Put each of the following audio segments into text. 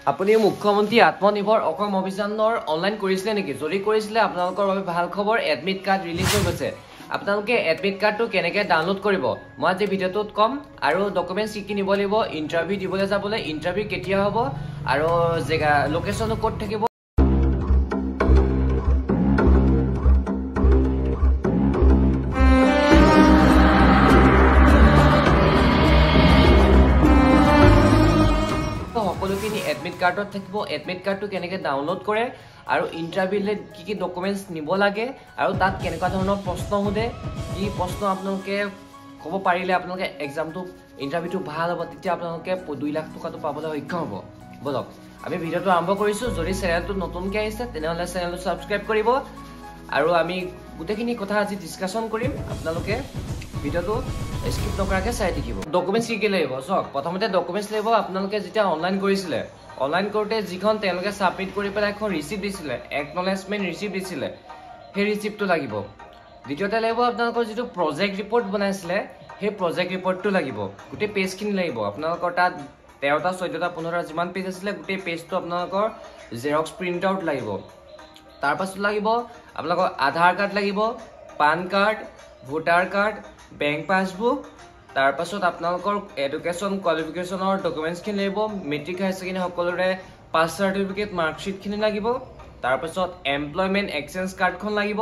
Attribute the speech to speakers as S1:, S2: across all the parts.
S1: আপুনি মুখ্যমন্ত্ৰী আত্মনিৰ্ভৰ অসম অভিযানৰ অনলাইন কৰিছিলে নেকি? যদি কৰিছিলে আপোনালোকৰ বাবে ভাল খবৰ, এডমিট কাৰ্ড ৰিলিজ হৈ গৈছে। আপোনালোকে এডমিট কাৰ্ডটো কেনেকৈ ডাউনলোড কৰিব মই আজি ভিডিঅ'টোত ক'ম। আৰু ডকুমেণ্টছ কি কি নিব লাগিব, ইণ্টাৰভিউ দিবলৈ যাবলৈ, ইণ্টাৰভিউ কেতিয়া হ'ব আৰু জেগা লোকেশ্যনো ক'ত থাকিব। সকলোখিনি এডমিট কাৰ্ডত থাকিব। এডমিট কাৰ্ডটো কেনেকৈ ডাউনলোড কৰে আৰু ইণ্টাৰভিউলৈ কি কি ডকুমেণ্টছ নিব লাগে আৰু তাত কেনেকুৱা ধৰণৰ প্ৰশ্ন সোধে, কি প্ৰশ্ন আপোনালোকে ক'ব পাৰিলে আপোনালোকে এক্সামটো ইণ্টাৰভিউটো ভাল হ'ব, তেতিয়া আপোনালোকে 2 লাখ টকাটো পাবলৈ সক্ষম হ'ব। বলক আমি ভিডিঅ'টো আৰম্ভ কৰিছোঁ। যদি চেনেলটো নতুনকৈ আহিছে তেনেহ'লে চেনেলটো ছাবস্ক্ৰাইব কৰিব আৰু আমি গোটেইখিনি কথা আজি ডিছকাশ্যন কৰিম। আপোনালোকে ভিডিঅ'টো স্কিপ নকৰাকৈ চাই থাকিব। ডকুমেণ্টছ কি কি লাগিব চাওক। প্ৰথমতে ডকুমেণ্টছ লাগিব। আপোনালোকে যেতিয়া অনলাইন কৰিছিলে, অনলাইন কৰোঁতে যিখন তেওঁলোকে ছাবমিট কৰি পেলাই এখন ৰিচিপ্ট দিছিলে, একনলেজমেণ্ট ৰিচিপ্ট দিছিলে, সেই ৰিচিপ্টটো লাগিব। দ্বিতীয়তে লাগিব আপোনালোকৰ যিটো প্ৰজেক্ট ৰিপৰ্ট বনাইছিলে, সেই প্ৰজেক্ট ৰিপৰ্টটো লাগিব। গোটেই পেজখিনি লাগিব। আপোনালোকৰ তাত 13টা 14টা 15টা যিমান পেজ আছিলে, গোটেই পেজটো আপোনালোকৰ জেৰক্স প্ৰিণ্ট আউট লাগিব। তাৰপাছত লাগিব আপোনালোকৰ আধাৰ কাৰ্ড লাগিব, PAN card, voter card, bank passbook. তাৰপাছত আপোনালোকৰ এডুকেশ্যন কোৱালিফিকেশ্যনৰ ডকুমেণ্টছখিনি লাগিব। মেট্ৰিক হায়াৰ ছেকেণ্ডেৰী সকলোৰে পাছ চাৰ্টিফিকেট, মাৰ্কশ্বিটখিনি লাগিব। তাৰপাছত এমপ্লয়মেণ্ট এক্সচেঞ্জ কাৰ্ডখন লাগিব।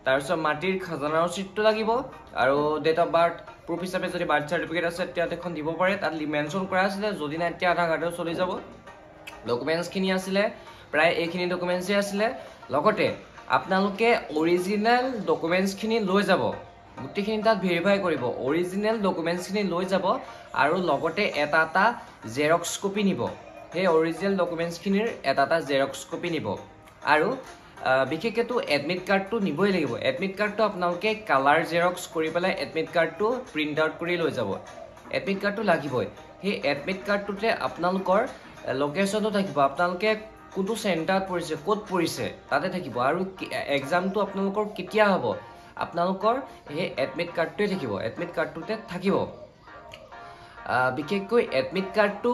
S1: তাৰপিছত মাটিৰ খাজানা ৰচিদটো লাগিব আৰু ডেট অফ বাৰ্থ প্ৰুফ হিচাপে যদি বাৰ্থ চাৰ্টিফিকেট আছে তেতিয়া এখন দিব পাৰে। তাত মেনশ্যন কৰা আছিলে, যদি নাই তেতিয়া আধাৰ কাৰ্ডেও চলি যাব। ডকুমেণ্টছখিনি আছিলে প্ৰায় এইখিনি ডকুমেণ্টছেই আছিলে। লগতে আপোনালোকে অৰিজিনেল ডকুমেণ্টছখিনি লৈ যাব। গোটেইখিনি তাত ভেৰিফাই কৰিব। অৰিজিনেল ডকুমেণ্টছখিনি লৈ যাব আৰু লগতে এটা এটা জেৰক্স কপি নিব। সেই অৰিজিনেল ডকুমেণ্টছখিনিৰ এটা এটা জেৰক্স কপি নিব। আৰু বিশেষকৈতো এডমিট কাৰ্ডটো নিবই লাগিব। এডমিট কাৰ্ডটো আপোনালোকে কালাৰ জেৰক্স কৰি পেলাই এডমিট কাৰ্ডটো প্ৰিণ্ট আউট কৰি লৈ যাব। এডমিট কাৰ্ডটো লাগিবই। সেই এডমিট কাৰ্ডটোতে আপোনালোকৰ লোকেশ্যনটো থাকিব। আপোনালোকে কোনটো চেণ্টাৰত পৰিছে, ক'ত পৰিছে তাতে থাকিব। আৰু এক্সামটো আপোনালোকৰ কেতিয়া হ'ব আপোনালোকৰ সেই এডমিট কাৰ্ডটোৱে থাকিব। এডমিট কাৰ্ডটোতে থাকিব। বিশেষকৈ এডমিট কাৰ্ডটো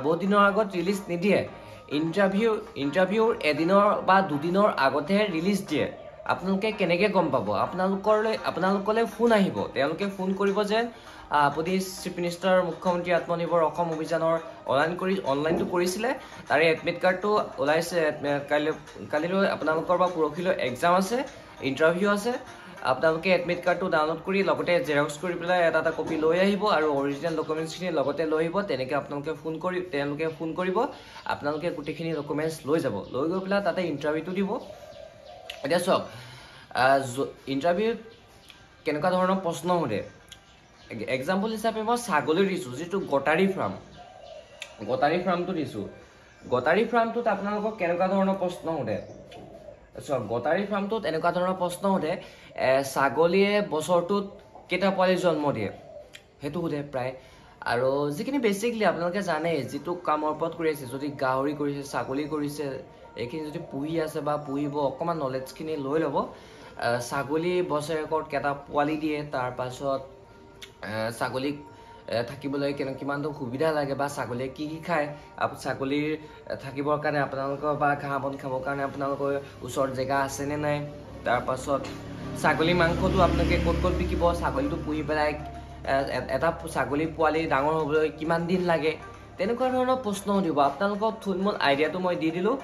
S1: বহুত দিনৰ আগত ৰিলিজ নিদিয়ে। ইণ্টাৰভিউৰ এদিনৰ বা দুদিনৰ আগতেহে ৰিলিজ দিয়ে। আপোনালোকে কেনেকৈ গম পাব? আপোনালোকলৈ ফোন আহিব। তেওঁলোকে ফোন কৰিব যে আপুনি চিফ মিনিষ্টাৰ মুখ্যমন্ত্ৰী আত্মনিৰ্ভৰ অসম অভিযানৰ অনলাইনটো কৰিছিলে, তাৰে এডমিট কাৰ্ডটো ওলাইছে। কালিলৈ আপোনালোকৰ বা পৰহিলৈ এক্সাম আছে, ইণ্টাৰভিউ আছে। আপোনালোকে এডমিট কাৰ্ডটো ডাউনলোড কৰি লগতে জেৰক্স কৰি পেলাই এটা এটা কপি লৈ আহিব আৰু অৰিজিনেল ডকুমেণ্টছখিনি লগতে লৈ আহিব। তেনেকৈ তেওঁলোকে ফোন কৰিব। আপোনালোকে গোটেইখিনি ডকুমেণ্টছ লৈ যাব। লৈ গৈ পেলাই তাতে ইণ্টাৰভিউটো দিব। এতিয়া চাওক, ইণ্টাৰভিউত কেনেকুৱা ধৰণৰ প্ৰশ্ন সোধে। এক্সাম্পল হিচাপে মই ছাগলী দিছোঁ, যিটো গটাৰী ফাৰ্মটো দিছোঁ। গটাৰী ফাৰ্মটোত আপোনালোকক কেনেকুৱা ধৰণৰ প্ৰশ্ন সোধে চাওক। গটাৰী ফাৰ্মটোত এনেকুৱা ধৰণৰ প্ৰশ্ন সোধে, ছাগলীয়ে বছৰটোত কেইটা পোৱালি জন্ম দিয়ে সেইটো সোধে প্ৰায়। আৰু যিখিনি বেছিকলি আপোনালোকে জানে, যিটো কামৰ ওপৰত কৰি আছে, যদি গাহৰি কৰিছে, ছাগলী কৰিছে, এইখিনি যদি পুহি আছে বা পুহিব, অকণমান নলেজখিনি লৈ ল'ব। ছাগলী বছৰেকত কেইটা পোৱালি দিয়ে, তাৰপাছত ছাগলীক থাকিবলৈ কিমানটো সুবিধা লাগে বা ছাগলীয়ে কি কি খায়, ছাগলীৰ থাকিবৰ কাৰণে আপোনালোকৰ বা ঘাঁহ বন খাবৰ কাৰণে আপোনালোকৰ ওচৰত জেগা আছেনে নাই। তাৰপাছত ছাগলী মাংসটো আপোনালোকে ক'ত ক'ত বিকিব, ছাগলীটো পুহি পেলাই এটা ছাগলী পোৱালি ডাঙৰ হ'বলৈ কিমান দিন লাগে, তেনেকুৱা ধৰণৰ প্ৰশ্ন সুধিব। আপোনালোকক থুলমূল আইডিয়াটো মই দি দিলোঁ।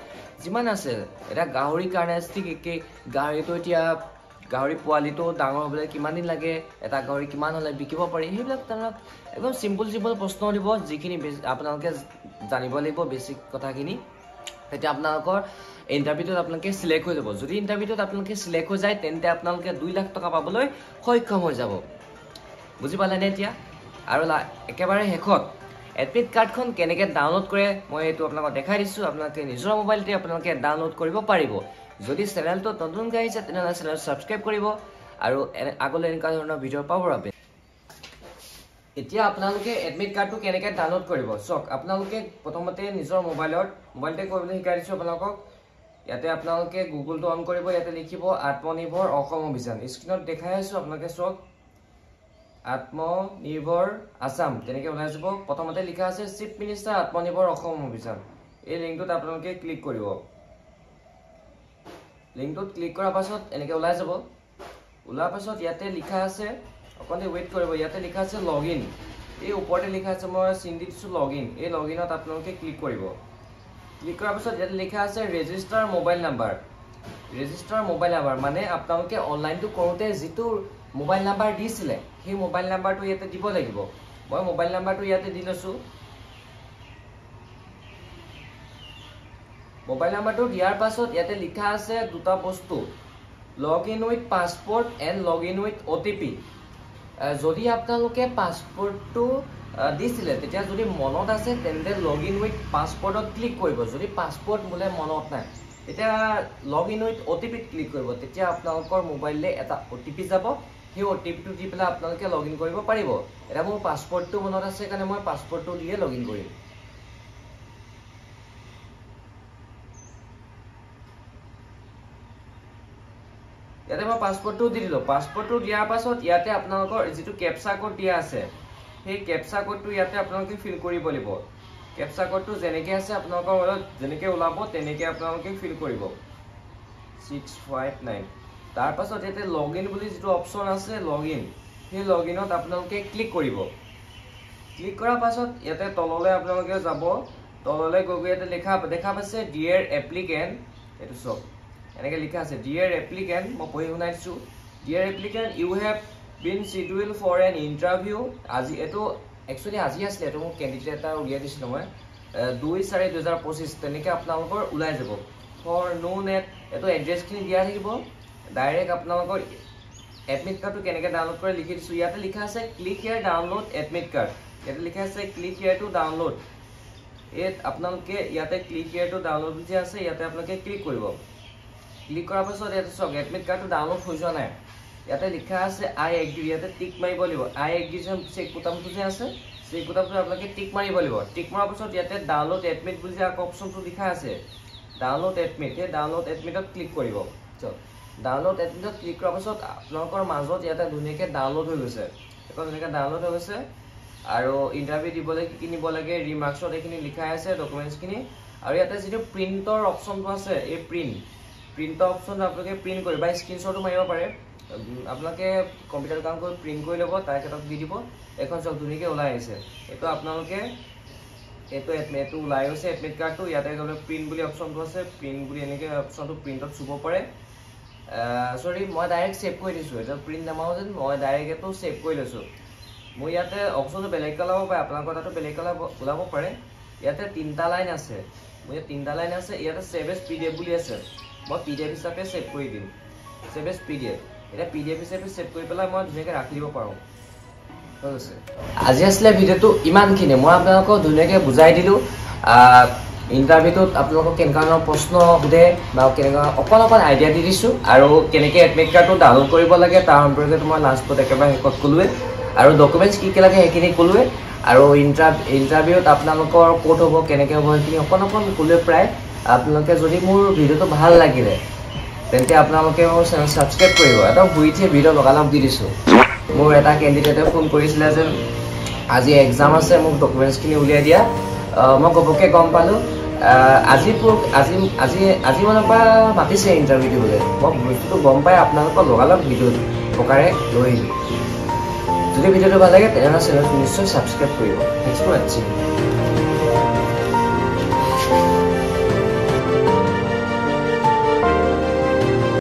S1: যিমান আছে এতিয়া গাহৰিৰ কাৰণে ঠিক একেই। গাহৰি পোৱালিটো ডাঙৰ হ'বলৈ কিমান দিন লাগে, এটা গাহৰি কিমান হ'লে বিকিব পাৰি, সেইবিলাক তেওঁলোক একদম চিম্পল প্ৰশ্ন দিব, যিখিনি আপোনালোকে জানিব লাগিব বেছিক কথাখিনি। তেতিয়া আপোনালোকৰ ইণ্টাৰভিউটোত আপোনালোকে চিলেক্ট হৈ যাব। যদি ইণ্টাৰভিউটোত আপোনালোকে চিলেক্ট হৈ যায় তেন্তে আপোনালোকে 2 লাখ টকা পাবলৈ সক্ষম হৈ যাব। বুজি পালেনে এতিয়া? আৰু একেবাৰে শেষত এডমিট কাৰ্ডখন কেনেকৈ ডাউনলোড কৰে মই এইটো আপোনালোকক দেখাই দিছোঁ। আপোনালোকে নিজৰ মোবাইলতে আপোনালোকে ডাউনলোড কৰিব পাৰিব। যদি চেনেলটো নতুনকৈ আহিছে তেনেহ'লে চেনেলটো ছাবস্ক্ৰাইব কৰিব আৰু আগলৈ এনেকুৱা ধৰণৰ ভিডিঅ' পাবৰ বাবে। এতিয়া আপোনালোকে এডমিট কাৰ্ডটো কেনেকৈ ডাউনলোড কৰিব চাওক। আপোনালোকে প্ৰথমতে নিজৰ মোবাইলতে কৰিবলৈ শিকাই দিছোঁ আপোনালোকক। ইয়াতে আপোনালোকে গুগলটো অন কৰিব। ইয়াতে লিখিব আত্মনিৰ্ভৰ অসম অভিযান। স্ক্ৰীণত দেখাই আছোঁ, আপোনালোকে চাওক। আত্মনিৰ্ভৰ আছাম তেনেকৈ ওলাই যাব। প্ৰথমতে লিখা আছে চিফ মিনিষ্টাৰ আত্মনিৰ্ভৰ অসম অভিযান। এই লিংকটোত আপোনালোকে ক্লিক কৰিব লিংকটোত ক্লিক কৰাৰ পাছত এনেকৈ ওলাই যাব ওলাৰ পাছত ইয়াতে লিখা আছে অকণমান ৱেইট কৰিব ইয়াতে লিখা আছে লগইন এই ওপৰতে লিখা আছে মই চিন দি দিছোঁ লগইন এই লগইনত আপোনালোকে ক্লিক কৰিব ক্লিক কৰাৰ পাছত ইয়াতে লিখা আছে ৰেজিষ্টাৰ মোবাইল নাম্বাৰ মানে আপোনালোকে অনলাইনটো কৰোঁতে যিটো মোবাইল নাম্বাৰ দিছিলে সেই মোবাইল নাম্বাৰটো ইয়াতে দিব লাগিব মই মোবাইল নাম্বাৰটো ইয়াতে দি লৈছোঁ মোবাইল নাম্বাৰটো দিয়াৰ পাছত ইয়াতে লিখা আছে দুটা বস্তু login with passport and login with OTP যদি আপোনালোকে পাছপোৰ্টটো দিছিলে তেতিয়া যদি মনত আছে তেন্তে লগইন উইথ পাছপোৰ্টত ক্লিক কৰিব যদি পাছপোৰ্ট বোলে মনত নাই তেতিয়া লগইন উইথ OTPত ক্লিক কৰিব তেতিয়া আপোনালোকৰ মোবাইললৈ এটা OTP যাব সেই OTPটো দি পেলাই আপোনালোকে লগইন কৰিব পাৰিব এটা মোৰ পাছপোৰ্টটো মনত আছে কাৰণে মই পাছপোৰ্টটো দিয়ে লগইন কৰিম ইয়াতে মই পাছপোৰ্টটো দি দিলোঁ পাছপোৰ্টটো দিয়াৰ পাছত ইয়াতে আপোনালোকৰ যিটো কেপচা কোড দিয়া আছে সেই কেপচা কোডটো ইয়াতে আপোনালোকে ফিল কৰিব লাগিব কেপচা কোডটো যেনেকৈ আছে আপোনালোকৰ মনত যেনেকৈ ওলাব তেনেকৈ আপোনালোকে ফিল কৰিব 659 তাৰ পাছত ইয়াতে লগইন বুলি যিটো অপশ্যন আছে লগইন সেই লগইনত আপোনালোকে ক্লিক কৰিব ক্লিক কৰাৰ পাছত ইয়াতে তললৈ আপোনালোকে যাব তললৈ গৈ ইয়াতে দেখা পাইছে ডিয়াৰ এপ্লিকেণ্ট এইটো চব এনেকৈ লিখা আছে ডিয়াৰ এপ্লিকেণ্ট মই পঢ়ি শুনাই দিছোঁ dear applicant you have been scheduled for an interview আজি এইটো একচুৱেলি আজি আছিলে এইটো মোক কেণ্ডিডেট এটা উলিয়াই দিছিলোঁ মই 2/4/2025 তেনেকৈ আপোনালোকৰ ওলাই যাব ফৰ নো নেট এইটো এড্ৰেছখিনি দিয়া থাকিব ডাইৰেক্ট আপোনালোকৰ এডমিট কাৰ্ডটো কেনেকৈ ডাউনলোড কৰে লিখি দিছোঁ ইয়াতে লিখা আছে ক্লিক হিয়াৰ ডাউনলোড এডমিট কাৰ্ড ইয়াতে লিখা আছে ক্লিক হিয়াৰ টু ডাউনলোড আপোনালোকে ইয়াতে ক্লিক হিয়াৰ টু ডাউনলোড যে আছে ইয়াতে আপোনালোকে ক্লিক কৰিব ক্লিক কৰাৰ পাছত ইয়াতে চাওক এডমিট কাৰ্ডটো ডাউনলোড হৈ যোৱা নাই ইয়াতে লিখা আছে আই এগ্ৰি ইয়াতে টিক মাৰিব লাগিব আই এগ্ৰি যে চেক বুটামটো যে আছে চেক বুটামটো আপোনালোকে টিক মাৰিব লাগিব টিক মৰাৰ পাছত ইয়াতে ডাউনলোড এডমিট বুলি যে আকৌ অপশ্যনটো লিখা আছে ডাউনলোড এডমিট সেই ডাউনলোড এডমিটত ক্লিক কৰিব ডাউনলোড এডমিটত ক্লিক কৰাৰ পাছত আপোনালোকৰ মাজত ইয়াতে ধুনীয়াকৈ ডাউনলোড হৈ গৈছে এখন ধুনীয়াকৈ ডাউনলোড হৈ গৈছে আৰু ইণ্টাৰভিউ দিবলৈ কি নিব লাগে ৰিমাৰ্কছত এইখিনি লিখাই আছে ডকুমেণ্টছখিনি আৰু ইয়াতে যিটো প্ৰিণ্টৰ অপশ্যনটো আছে এই প্ৰিণ্টৰ অপশ্যনটো আপোনালোকে প্ৰিণ্ট কৰিব বা স্ক্ৰীনশ্বটো মাৰিব পাৰে আপোনালোকে কম্পিউটাৰ কাম কৰি প্ৰিণ্ট কৰি ল'ব তাৰ ক্ষেত্ৰত দি দিব এখন চব ধুনীয়াকৈ ওলাই আহিছে এইটো আপোনালোকে এইটো ওলাই গৈছে এডমিট কাৰ্ডটো ইয়াতে গ'লে প্ৰিণ্ট বুলি অপশ্যনটো আছে প্ৰিণ্ট বুলি এনেকৈ অপশ্যনটো প্ৰিণ্টত চুব পাৰে চৰি মই ডাইৰেক্ট ছেভ কৰি দিছোঁ এইটো প্ৰিণ্ট নামাওঁ যেন মই ডাইৰেক্ট এইটো ছেভ কৰি লৈছোঁ মোৰ ইয়াতে অপশ্যনটো বেলেগকৈ ওলাব পাৰে আপোনালোকৰ তাতো বেলেগকৈ ওলাব পাৰে ইয়াতে 3টা লাইন আছে মোৰ ইয়াত 3টা লাইন আছে ইয়াতে ছেভ এজ PDF বুলি আছে মই PDF হিচাপে ছেভ কৰি দিম ছেভ এজ PDF এটা PDF হিচাপে ছেভ কৰি পেলাই মই ধুনীয়াকৈ ৰাখি দিব পাৰোঁ হৈ গৈছে আজি আছিলে ভিডিঅ'টো ইমানখিনি মই আপোনালোকক ধুনীয়াকৈ বুজাই দিলোঁ ইণ্টাৰভিউটোত আপোনালোকক কেনেকুৱা ধৰণৰ প্ৰশ্ন সোধে বা কেনেকুৱা অকণ আইডিয়া দি দিছোঁ আৰু কেনেকৈ এডমিট কাৰ্ডটো ডাউনলোড কৰিব লাগে তাৰ সম্পৰ্কে মই লাষ্টত একেবাৰে শেষত ক'লোৱে আৰু ডকুমেণ্টছ কি লাগে সেইখিনি ক'লোৱে আৰু ইণ্টাৰভিউত আপোনালোকৰ ক'ত হ'ব কেনেকৈ হ'ব সেইখিনি অকণ ক'লোৱে প্ৰায় আপোনালোকে যদি মোৰ ভিডিঅ'টো ভাল লাগিলে তেন্তে আপোনালোকে মোৰ চেনেল ছাবস্ক্ৰাইব কৰিব এটা শুইঠিয়ে ভিডিঅ' লগালগ দি দিছোঁ মোৰ এটা কেণ্ডিডেটে ফোন কৰিছিলে যে আজি এক্সাম আছে মোক ডকুমেণ্টছখিনি উলিয়াই দিয়া মই ঘপককৈ গম পালোঁ আজি মানৰ পৰা মাতিছে ইণ্টাৰভিউ দিবলৈ মই বস্তুটো গম পাই আপোনালোকক লগালগ ভিডিঅ' প্ৰকাৰে লৈ আহিলোঁ যদি ভিডিঅ'টো ভাল লাগে তেনেহ'লে চেনেলটো নিশ্চয় ছাবস্ক্ৰাইব কৰিব থেংকছ ফৰ ৱাচিং